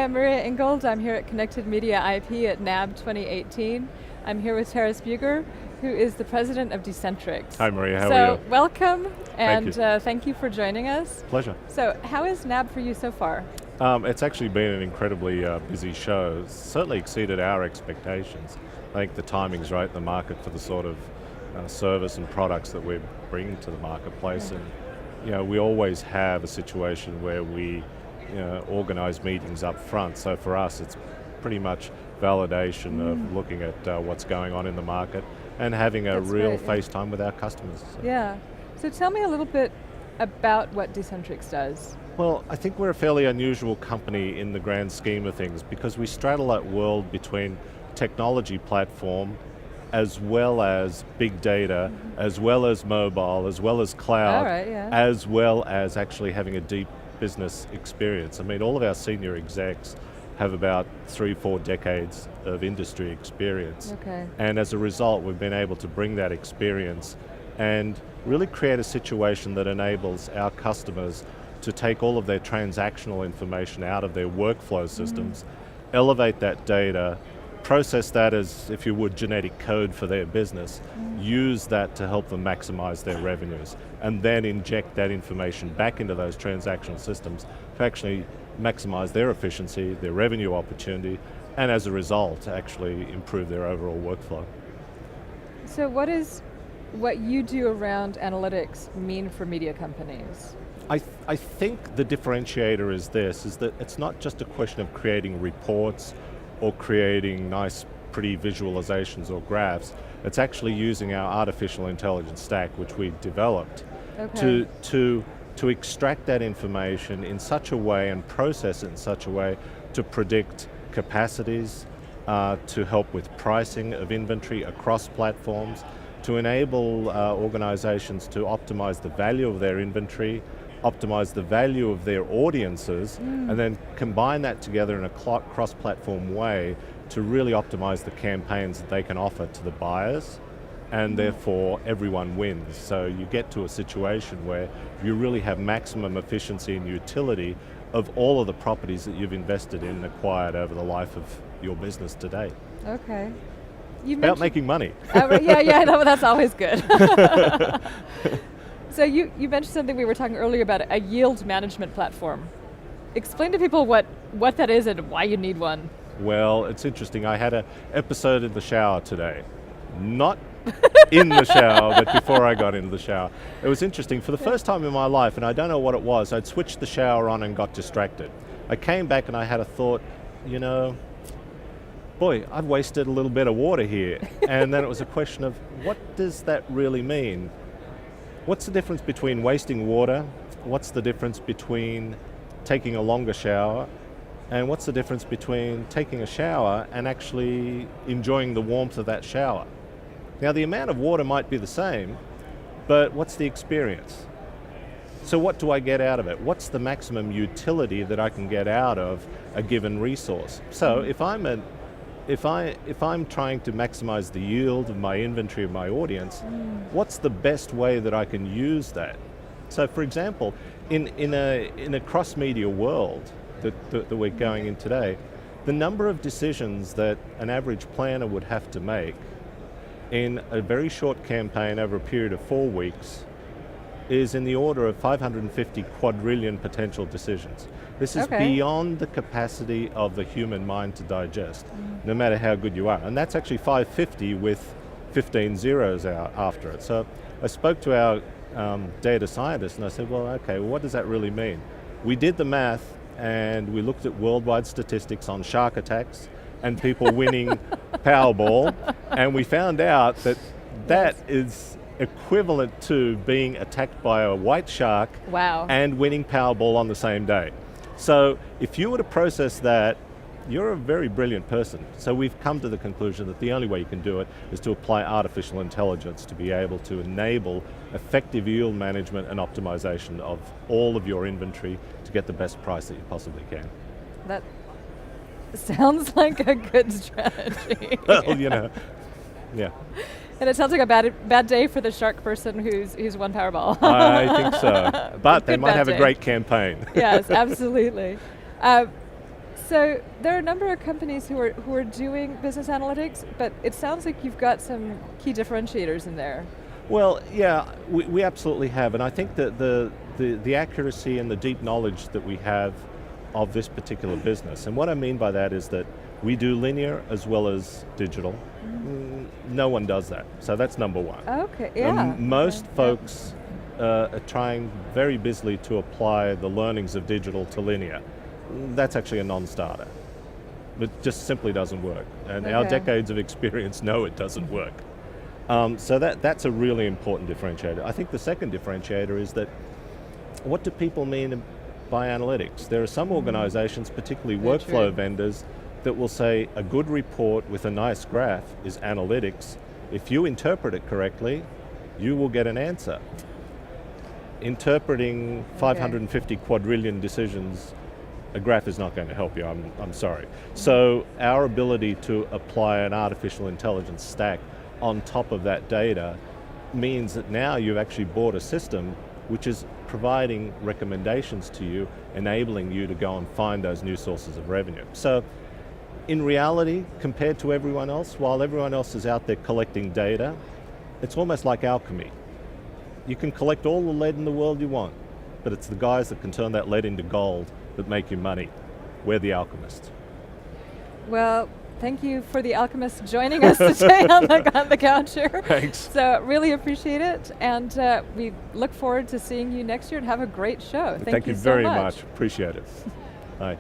Hi, I'm Maria Ingold. I'm here at Connected Media IP at NAB 2018. I'm here with Terrace Bugir, who is the president of Decentrix. Hi Maria, how are you? So welcome, and Thank you. for joining us. Pleasure. So how is NAB for you so far? It's actually been an incredibly busy show. Certainly exceeded our expectations. I think the timing's right in the market for the sort of service and products that we're bringing to the marketplace. And we always have a situation where we organize meetings up front. So for us, it's pretty much validation of looking at what's going on in the market and having a real face time with our customers. So. Yeah. So tell me a little bit about what Decentrix does. Well, I think we're a fairly unusual company in the grand scheme of things because we straddle that world between technology platform as well as big data, as well as mobile, as well as cloud, as well as actually having a deep business experience. I mean, all of our senior execs have about 3-4 decades of industry experience. And as a result, we've been able to bring that experience and really create a situation that enables our customers to take all of their transactional information out of their workflow systems, elevate that data, process that as, if you would, genetic code for their business, use that to help them maximize their revenues, and then inject that information back into those transactional systems to actually maximize their efficiency, their revenue opportunity, and as a result, actually improve their overall workflow. So what you do around analytics mean for media companies? I think the differentiator is this, is that it's not just a question of creating reports or creating nice, pretty visualizations or graphs. It's actually using our artificial intelligence stack, which we developed, to extract that information in such a way and process it in such a way to predict capacities, to help with pricing of inventory across platforms, to enable organizations to optimize the value of their inventory, optimize the value of their audiences, and then combine that together in a cross-platform way to really optimize the campaigns that they can offer to the buyers, and therefore everyone wins. So you get to a situation where you really have maximum efficiency and utility of all of the properties that you've invested in and acquired over the life of your business today. Okay. About making money. That's always good. So you mentioned something we were talking earlier about, a yield management platform. Explain to people what that is and why you need one. Well, it's interesting. I had an episode in the shower today. Not in the shower, but before I got into the shower. It was interesting. For the first time in my life, and I don't know what it was, I'd switched the shower on and got distracted. I came back and I had a thought, boy, I've wasted a little bit of water here. And then it was a question of, what does that really mean? What's the difference between wasting water? What's the difference between taking a longer shower? And what's the difference between taking a shower and actually enjoying the warmth of that shower? Now, the amount of water might be the same, but what's the experience? So what do I get out of it? What's the maximum utility that I can get out of a given resource? So if I'm trying to maximize the yield of my inventory of my audience, what's the best way that I can use that? So for example, in a cross-media world that we're going in today, the number of decisions that an average planner would have to make in a very short campaign over a period of 4 weeks is in the order of 550 quadrillion potential decisions. This is beyond the capacity of the human mind to digest, no matter how good you are. And that's actually 550 with 15 zeros out after it. So I spoke to our data scientists and I said, well, what does that really mean? We did the math and we looked at worldwide statistics on shark attacks and people winning Powerball, and we found out that is equivalent to being attacked by a white shark and winning Powerball on the same day. So if you were to process that, you're a very brilliant person. So we've come to the conclusion that the only way you can do it is to apply artificial intelligence to be able to enable effective yield management and optimization of all of your inventory to get the best price that you possibly can. That sounds like a good strategy. Well, yeah. And it sounds like a bad day for the shark person who's won Powerball. I think so. But they might have a great campaign. Yes, absolutely. So there are a number of companies who are doing business analytics, but it sounds like you've got some key differentiators in there. Well, yeah, we absolutely have, and I think that the accuracy and the deep knowledge that we have of this particular business, and what I mean by that is that we do linear as well as digital. No one does that, so that's number one. Okay, yeah. Most folks are trying very busily to apply the learnings of digital to linear. That's actually a non-starter. It just simply doesn't work, and our decades of experience know it doesn't work. So that's a really important differentiator. I think the second differentiator is that, what do people mean by analytics? There are some organizations, particularly workflow vendors, that will say a good report with a nice graph is analytics. If you interpret it correctly, you will get an answer. Interpreting 550 quadrillion decisions, a graph is not going to help you, I'm sorry. So our ability to apply an artificial intelligence stack on top of that data means that now you've actually bought a system which is providing recommendations to you, enabling you to go and find those new sources of revenue. So in reality, compared to everyone else, while everyone else is out there collecting data, it's almost like alchemy. You can collect all the lead in the world you want, but it's the guys that can turn that lead into gold that make you money. We're the alchemists. Well, thank you for the alchemist joining us today on the couch here. Thanks. So really appreciate it, and we look forward to seeing you next year, and have a great show. Thank you very so much. Appreciate it. Bye.